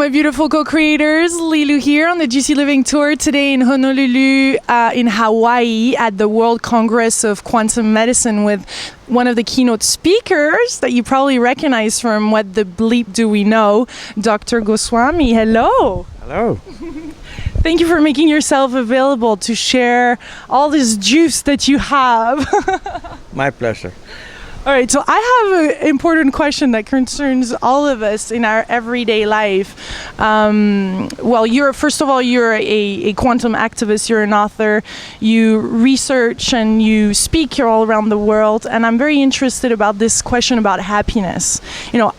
my beautiful co-creators. Lilu here on the GC Living Tour today in Honolulu, in Hawaii at the World Congress of Quantum Medicine with one of the keynote speakers that you probably recognize from What the Bleep Do We Know, Dr. Goswami. Hello. Hello. Thank you for making yourself available to share all this juice that you have. My pleasure. All right, so I have an important question that concerns all of us in our everyday life. Well, first of all, you're a quantum activist, you're an author, you research and you speak, you're all around the world, and I'm very interested about this question about happiness. You know,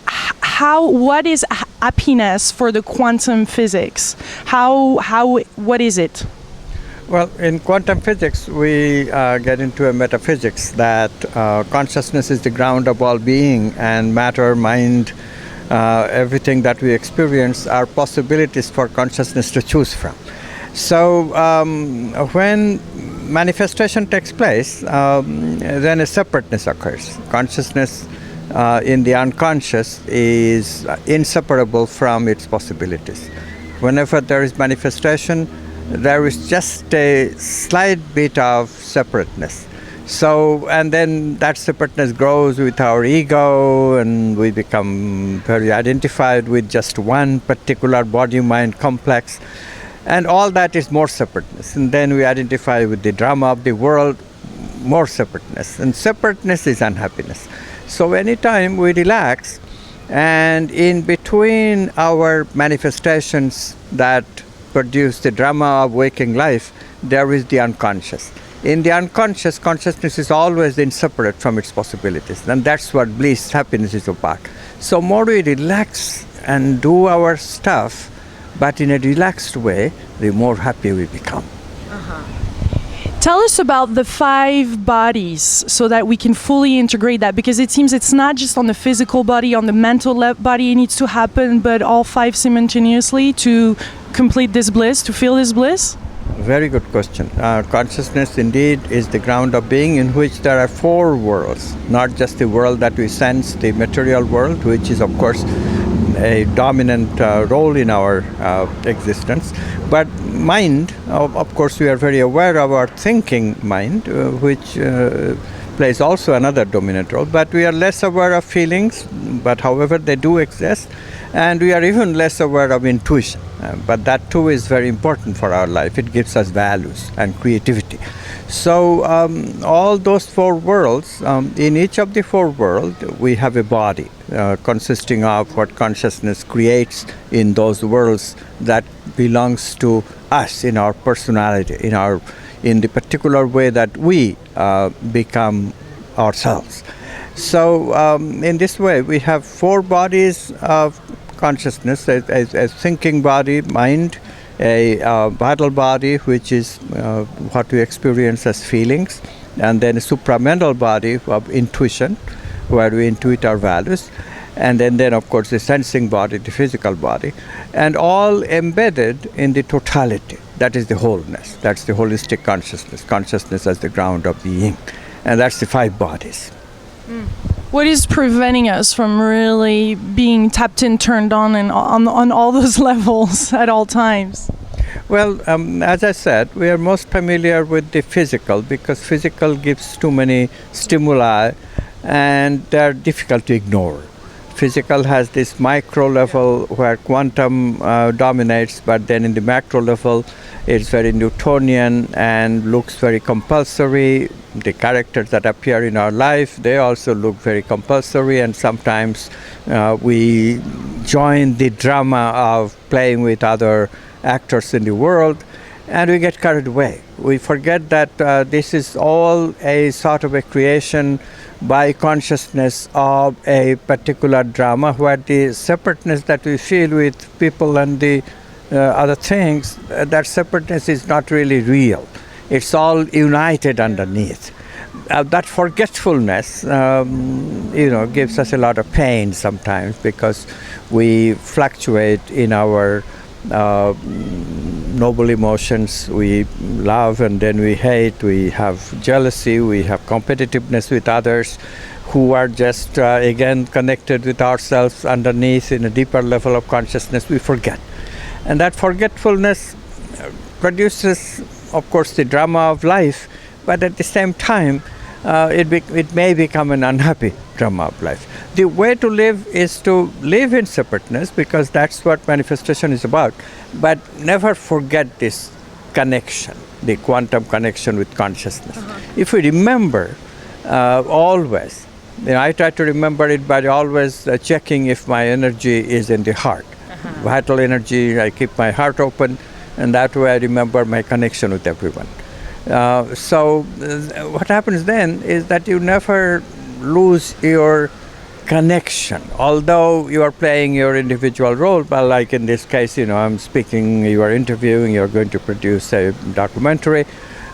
what is happiness for the quantum physics? What is it? Well, in quantum physics, we get into a metaphysics that consciousness is the ground of all being, and matter, mind, everything that we experience are possibilities for consciousness to choose from. So when manifestation takes place, then a separateness occurs. Consciousness in the unconscious is inseparable from its possibilities. Whenever there is manifestation, there is just a slight bit of separateness. So, and then that separateness grows with our ego, and we become very identified with just one particular body-mind complex. And all that is more separateness. And then we identify with the drama of the world, more separateness. And separateness is unhappiness. So anytime we relax, and in between our manifestations that produce the drama of waking life, there is the unconscious. In the unconscious, consciousness is always separate from its possibilities, and that's what bliss, happiness is about. So more we relax and do our stuff, but in a relaxed way, the more happy we become. Tell us about the 5 bodies so that we can fully integrate that, because it seems it's not just on the physical body, on the mental body it needs to happen, but all 5 simultaneously to complete this bliss, to feel this bliss? Very good question. Consciousness indeed is the ground of being, in which there are 4 worlds, not just the world that we sense, the material world, which is of course a dominant role in our existence. But mind, of course, we are very aware of our thinking mind, which plays also another dominant role. But we are less aware of feelings, but however they do exist. And we are even less aware of intuition. But that too is very important for our life. It gives us values and creativity. So all those 4 worlds, in each of the 4 worlds, we have a body consisting of what consciousness creates in those worlds that belongs to us in our personality, in the particular way that we become ourselves. So in this way, we have 4 bodies of consciousness, a thinking body, mind, a vital body, which is what we experience as feelings, and then a supramental body of intuition, where we intuit our values, and then of course the sensing body, the physical body, and all embedded in the totality. That is the wholeness. That's the holistic consciousness as the ground of being, and that's the 5 bodies. What is preventing us from really being tapped in, turned on, and on all those levels at all times? Well, as I said, we are most familiar with the physical, because physical gives too many stimuli and they're difficult to ignore. Physical has this micro level where quantum dominates, but then in the macro level it's very Newtonian and looks very compulsory. The characters that appear in our life, they also look very compulsory, and sometimes we join the drama of playing with other actors in the world, and we get carried away. We forget that this is all a sort of a creation by consciousness of a particular drama, where the separateness that we feel with people and the other things, that separateness is not really real. It's all united underneath. That forgetfulness, gives us a lot of pain sometimes, because we fluctuate in our noble emotions. We love and then we hate, we have jealousy, we have competitiveness with others, who are just, again, connected with ourselves underneath in a deeper level of consciousness, we forget. And that forgetfulness produces, of course, the drama of life, but at the same time, it may become an unhappy drama of life. The way to live is to live in separateness, because that's what manifestation is about, but never forget this connection, the quantum connection with consciousness. If we remember always, I try to remember it by always checking if my energy is in the heart. Vital energy, I keep my heart open, and that way I remember my connection with everyone. So what happens then is that you never lose your connection, although you are playing your individual role. But like in this case, I'm speaking, you are interviewing, you're going to produce a documentary.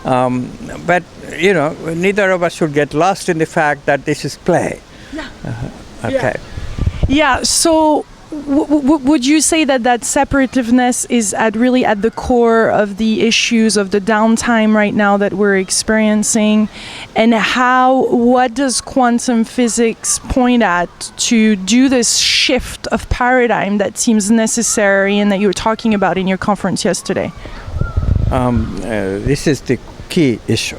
But neither of us should get lost in the fact that this is play. Yeah. Okay. Yeah. So would you say that separativeness is really at the core of the issues of the downtime right now that we're experiencing? And what does quantum physics point at to do this shift of paradigm that seems necessary and that you were talking about in your conference yesterday? This is the key issue.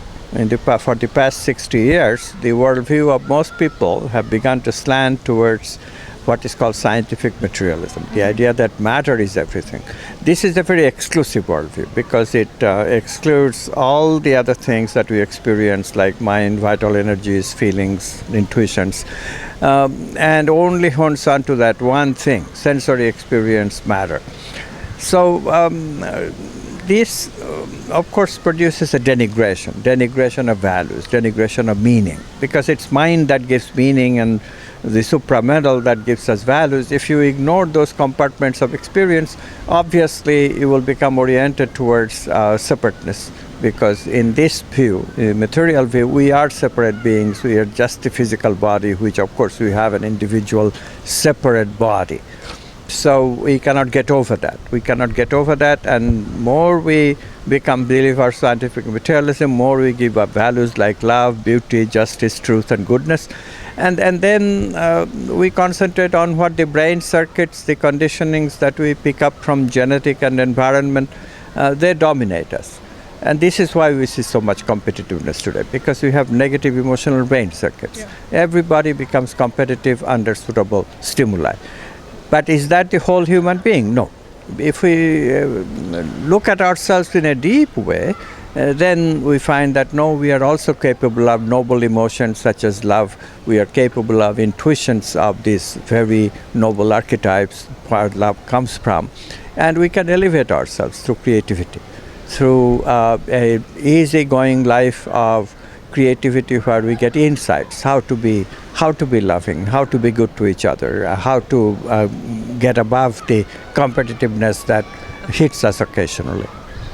For the past 60 years, the worldview of most people have begun to slant towards what is called scientific materialism, the idea that matter is everything. This is a very exclusive worldview because it excludes all the other things that we experience, like mind, vital energies, feelings, intuitions, and only hones on to that one thing, sensory experience, matter. So this, of course, produces a denigration of values, denigration of meaning, because it's mind that gives meaning and the supramental that gives us values. If you ignore those compartments of experience, obviously you will become oriented towards separateness, because in this view, in material view, we are separate beings. We are just the physical body, which of course we have an individual separate body. So we cannot get over that. And more we become believers of scientific materialism, more we give up values like love, beauty, justice, truth, and goodness. And then we concentrate on what the brain circuits, the conditionings that we pick up from genetic and environment, they dominate us. And this is why we see so much competitiveness today, because we have negative emotional brain circuits. Yeah. Everybody becomes competitive under suitable stimuli. But is that the whole human being? No. If we look at ourselves in a deep way, then we find that no, we are also capable of noble emotions such as love. We are capable of intuitions of these very noble archetypes where love comes from. And we can elevate ourselves through creativity, through a easygoing life of creativity where we get insights, how to be loving, how to be good to each other, how to get above the competitiveness that hits us occasionally.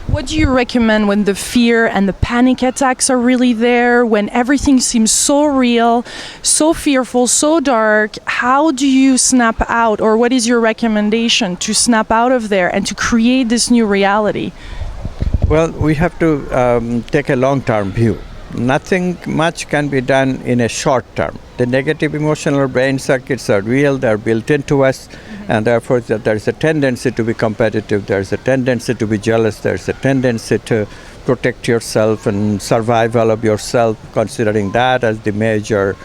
What do you recommend when the fear and the panic attacks are really there, when everything seems so real, so fearful, so dark? How do you snap out, or what is your recommendation to snap out of there and to create this new reality? Well, we have to take a long-term view. Nothing much can be done in a short term. The negative emotional brain circuits are real, they're built into us, and therefore there's a tendency to be competitive, there's a tendency to be jealous, there's a tendency to protect yourself and survival of yourself, considering that as the major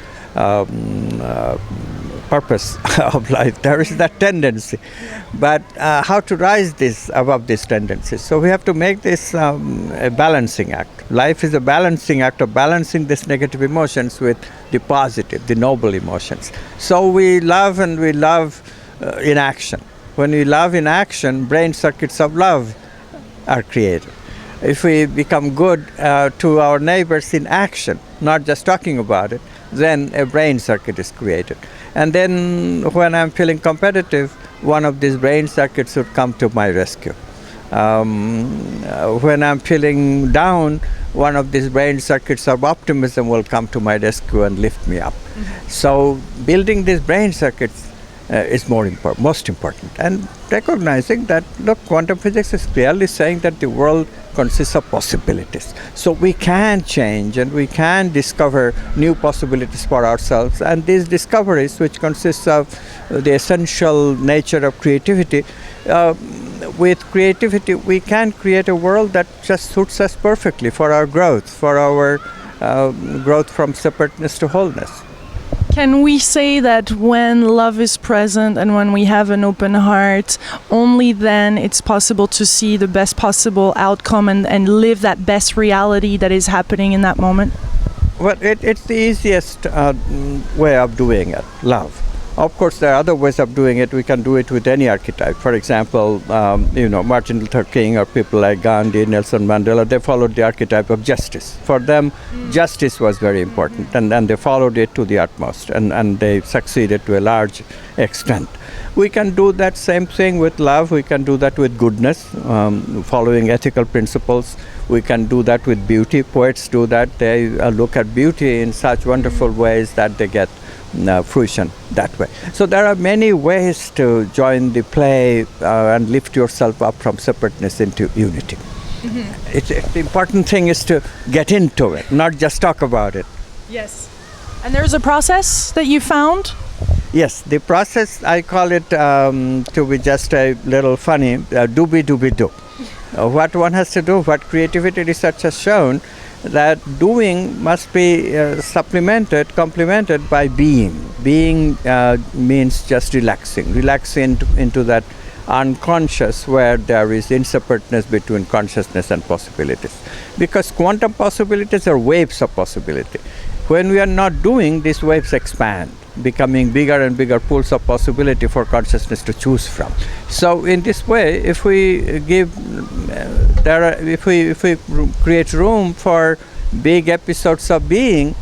purpose of life. There is that tendency. But how to rise this above this tendency? So we have to make this a balancing act. Life is a balancing act of balancing these negative emotions with the positive, the noble emotions. So we love, and we love in action. When we love in action, brain circuits of love are created. If we become good to our neighbors in action, not just talking about it, then a brain circuit is created. And then when I'm feeling competitive, one of these brain circuits would come to my rescue. When I'm feeling down, one of these brain circuits of optimism will come to my rescue and lift me up. Mm-hmm. So building these brain circuits is most important. And recognizing that, look, quantum physics is clearly saying that the world consists of possibilities. So we can change and we can discover new possibilities for ourselves. And these discoveries, which consists of the essential nature of creativity, with creativity we can create a world that just suits us perfectly for our growth, for our growth from separateness to wholeness. Can we say that when love is present and when we have an open heart, only then it's possible to see the best possible outcome and live that best reality that is happening in that moment? Well, it's the easiest way of doing it, love. Of course, there are other ways of doing it. We can do it with any archetype. For example, Martin Luther King or people like Gandhi, Nelson Mandela, they followed the archetype of justice. For them, justice was very important, and they followed it to the utmost, and they succeeded to a large extent. We can do that same thing with love. We can do that with goodness, following ethical principles. We can do that with beauty. Poets do that. They look at beauty in such wonderful ways that they get fruition that way. So there are many ways to join the play and lift yourself up from separateness into unity. The important thing is to get into it, not just talk about it. Yes. And there's a process that you found? Yes, the process, I call it, to be just a little funny, do. What one has to do, what creativity research has shown, that doing must be complemented by being. Being means just relaxing into that unconscious where there is inseparateness between consciousness and possibilities. Because quantum possibilities are waves of possibility. When we are not doing, these waves expand, becoming bigger and bigger pools of possibility for consciousness to choose from. So in this way, if we create room for big episodes of being,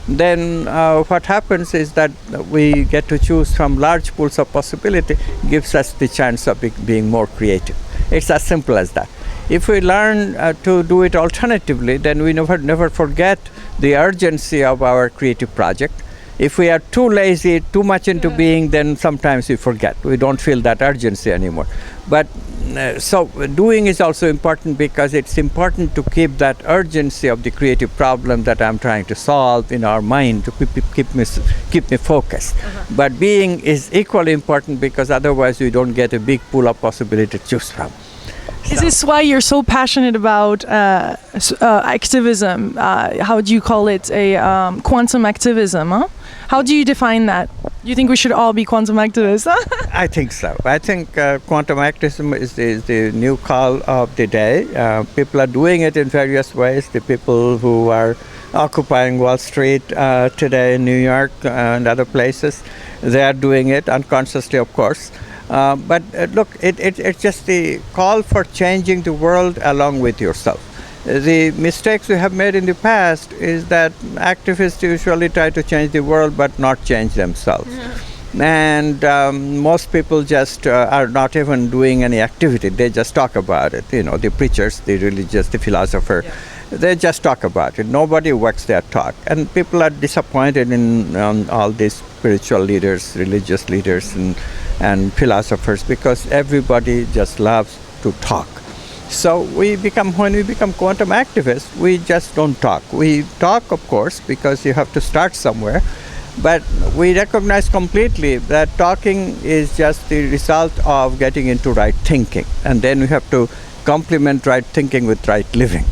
then what happens is that we get to choose from large pools of possibility, gives us the chance of being more creative. It's as simple as that. If we learn to do it alternatively, then we never forget the urgency of our creative project. If we are too lazy, too much into being, then sometimes we forget. We don't feel that urgency anymore. But so doing is also important because it's important to keep that urgency of the creative problem that I'm trying to solve in our mind to keep me focused. But being is equally important because otherwise we don't get a big pool of possibility to choose from. Is this why you're so passionate about activism? How do you call it? Quantum activism, huh? How do you define that? You think we should all be quantum activists? I think so. I think quantum activism is the new call of the day. People are doing it in various ways. The people who are occupying Wall Street today in New York and other places, they are doing it unconsciously, of course. But look, it's just the call for changing the world along with yourself. The mistakes we have made in the past is that activists usually try to change the world but not change themselves. And most people just are not even doing any activity. They just talk about it. The preachers, the religious, the philosopher, they just talk about it. Nobody works their talk. And people are disappointed in all these spiritual leaders, religious leaders, and philosophers because everybody just loves to talk. So when we become quantum activists, we just don't talk. We talk, of course, because you have to start somewhere. But we recognize completely that talking is just the result of getting into right thinking. And then we have to complement right thinking with right living.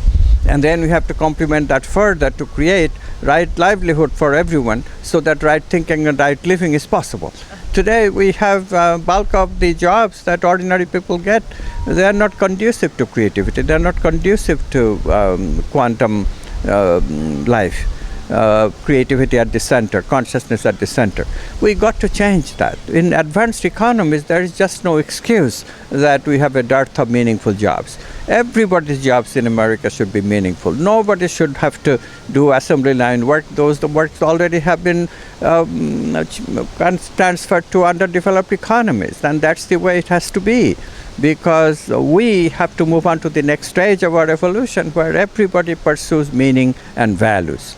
And then we have to complement that further to create right livelihood for everyone so that right thinking and right living is possible. Today we have bulk of the jobs that ordinary people get. They are not conducive to creativity. They are not conducive to quantum life. Creativity at the center, consciousness at the center. We got to change that. In advanced economies, there is just no excuse that we have a dearth of meaningful jobs. Everybody's jobs in America should be meaningful. Nobody should have to do assembly line work. Those works already have been transferred to underdeveloped economies, and that's the way it has to be. Because we have to move on to the next stage of our evolution where everybody pursues meaning and values.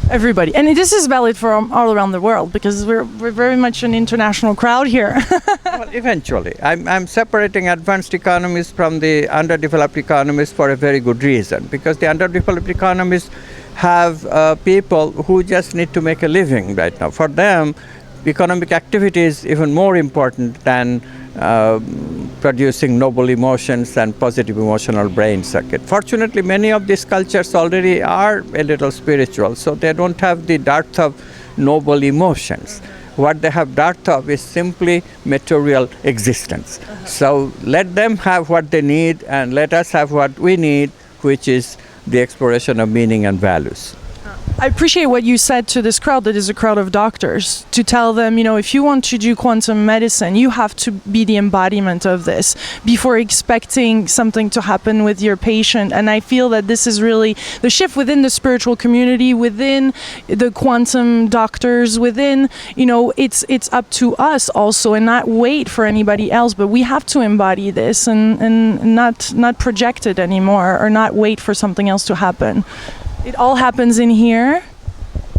Everybody. And this is valid for all around the world, because we're very much an international crowd here. Well, eventually. I'm separating advanced economies from the underdeveloped economies for a very good reason, because the underdeveloped economies have people who just need to make a living right now. For them, economic activity is even more important than producing noble emotions and positive emotional brain circuit. Fortunately, many of these cultures already are a little spiritual, so they don't have the dearth of noble emotions. What they have dearth of is simply material existence. So let them have what they need, and let us have what we need, which is the exploration of meaning and values. I appreciate what you said to this crowd that is a crowd of doctors, to tell them, if you want to do quantum medicine, you have to be the embodiment of this before expecting something to happen with your patient. And I feel that this is really the shift within the spiritual community, within the quantum doctors, within, it's up to us also, and not wait for anybody else, but we have to embody this and not project it anymore, or not wait for something else to happen. It all happens in here.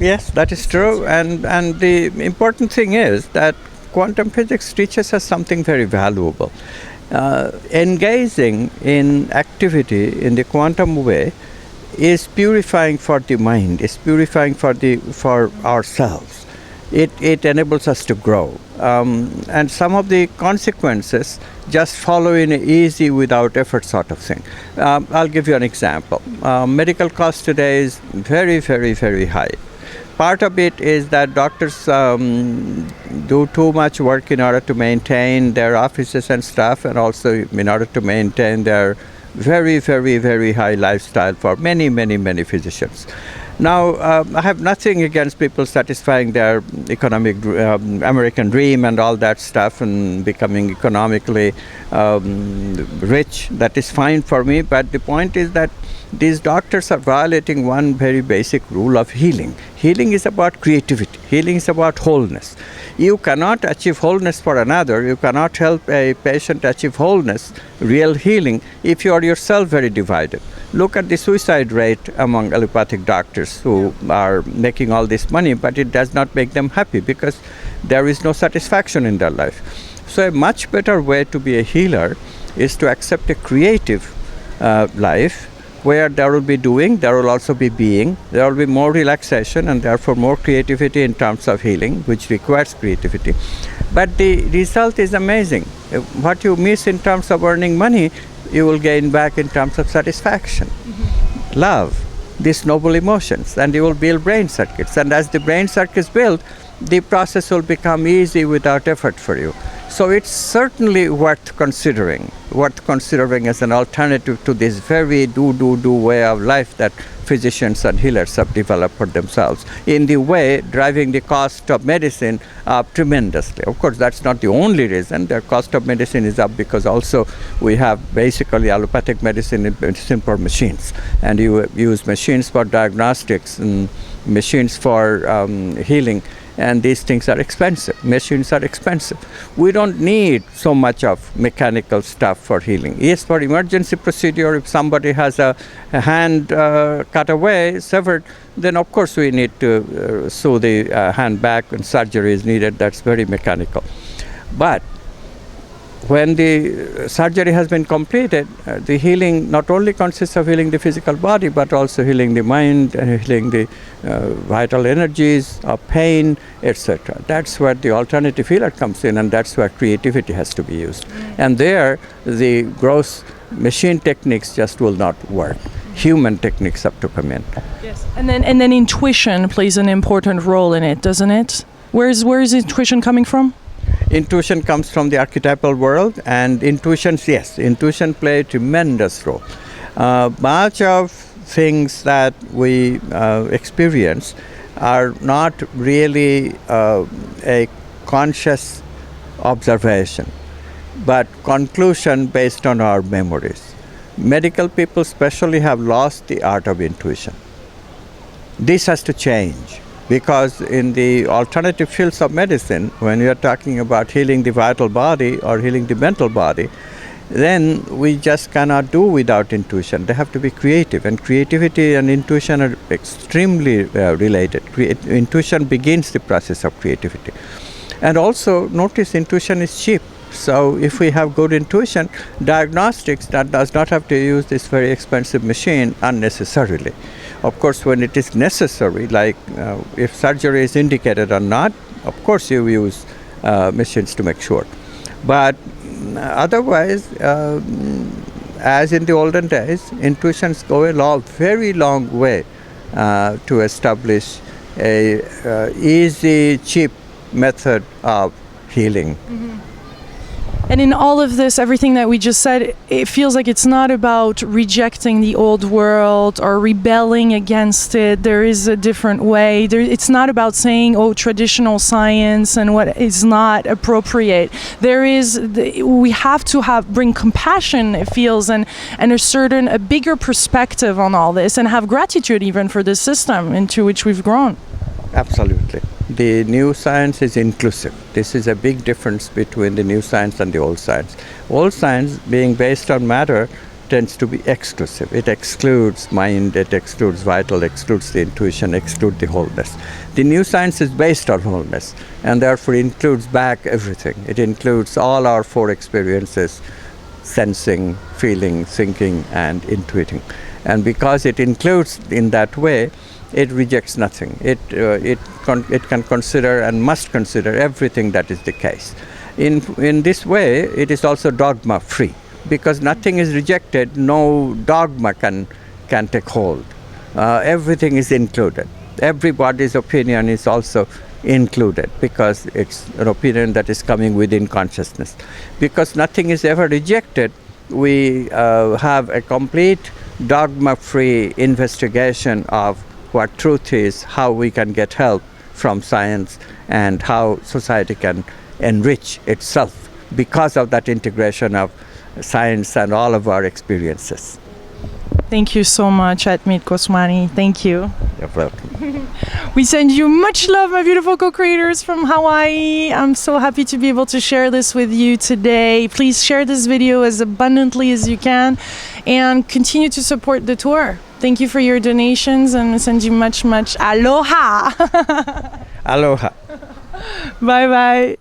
Yes, that is true. And the important thing is that quantum physics teaches us something very valuable. Engaging in activity in the quantum way is purifying for the mind, is purifying for ourselves. It enables us to grow. And some of the consequences just follow in an easy, without effort sort of thing. I'll give you an example. Medical cost today is very, very, very high. Part of it is that doctors do too much work in order to maintain their offices and stuff, and also in order to maintain their very, very, very high lifestyle for many, many, many physicians. Now, I have nothing against people satisfying their economic American dream and all that stuff and becoming economically rich. That is fine for me, but the point is that these doctors are violating one very basic rule of healing. Healing is about creativity. Healing is about wholeness. You cannot achieve wholeness for another. You cannot help a patient achieve wholeness, real healing, if you are yourself very divided. Look at the suicide rate among allopathic doctors who are making all this money, but it does not make them happy because there is no satisfaction in their life. So a much better way to be a healer is to accept a creative life, where there will be doing, there will also be being, there will be more relaxation and therefore more creativity in terms of healing, which requires creativity. But the result is amazing. What you miss in terms of earning money, you will gain back in terms of satisfaction, love, these noble emotions, and you will build brain circuits. And as the brain circuits build, the process will become easy without effort for you. So it's certainly worth considering as an alternative to this very do way of life that physicians and healers have developed for themselves, in the way driving the cost of medicine up tremendously. Of course, that's not the only reason. The cost of medicine is up because also we have basically allopathic medicine for machines, and you use machines for diagnostics and machines for healing. And these things are expensive. Machines are expensive. We don't need so much of mechanical stuff for healing. Yes, for emergency procedure, if somebody has a hand cut away, severed, then of course we need to sew the hand back when surgery is needed. That's very mechanical. But when the surgery has been completed, the healing not only consists of healing the physical body, but also healing the mind and healing the vital energies of pain, etc. That's where the alternative healer comes in, and that's where creativity has to be used. And there, the gross machine techniques just will not work. Human techniques have to come in. Yes, and then intuition plays an important role in it, doesn't it? Where is intuition coming from? Intuition comes from the archetypal world, and intuition play a tremendous role. Much of things that we experience are not really a conscious observation, but conclusion based on our memories. Medical people especially have lost the art of intuition. This has to change. Because in the alternative fields of medicine, when we are talking about healing the vital body or healing the mental body, then we just cannot do without intuition. They have to be creative, and creativity and intuition are extremely related. Intuition begins the process of creativity. And also, notice intuition is cheap. So if we have good intuition, diagnostics that does not have to use this very expensive machine unnecessarily. Of course, when it is necessary, like if surgery is indicated or not, of course you use machines to make sure. But otherwise, as in the olden days, intuitions go a very long way to establish a easy, cheap method of healing. Mm-hmm. And in all of this, everything that we just said, it feels like it's not about rejecting the old world or rebelling against it. There is a different way. It's not about saying, oh, traditional science and what is not appropriate. We have to bring compassion, it feels, and a bigger perspective on all this, and have gratitude even for this system into which we've grown. Absolutely. The new science is inclusive. This is a big difference between the new science and the old science. Old science, being based on matter, tends to be exclusive. It excludes mind, it excludes vital, excludes the intuition, excludes the wholeness. The new science is based on wholeness, and therefore includes back everything. It includes all our four experiences: sensing, feeling, thinking, and intuiting. And because it includes in that way, it rejects nothing. It can consider and must consider everything that is the case. In this way, it is also dogma free, because nothing is rejected. No dogma can take hold. Everything is included. Everybody's opinion is also included, because it's an opinion that is coming within consciousness. Because nothing is ever rejected, we have a complete dogma-free investigation of what truth is, how we can get help from science, and how society can enrich itself because of that integration of science and all of our experiences. Thank you so much, Amit Goswami. Thank you. You're welcome. We send you much love, my beautiful co-creators from Hawaii. I'm so happy to be able to share this with you today. Please share this video as abundantly as you can and continue to support the tour. Thank you for your donations, and we send you much, much aloha. Aloha. Bye-bye.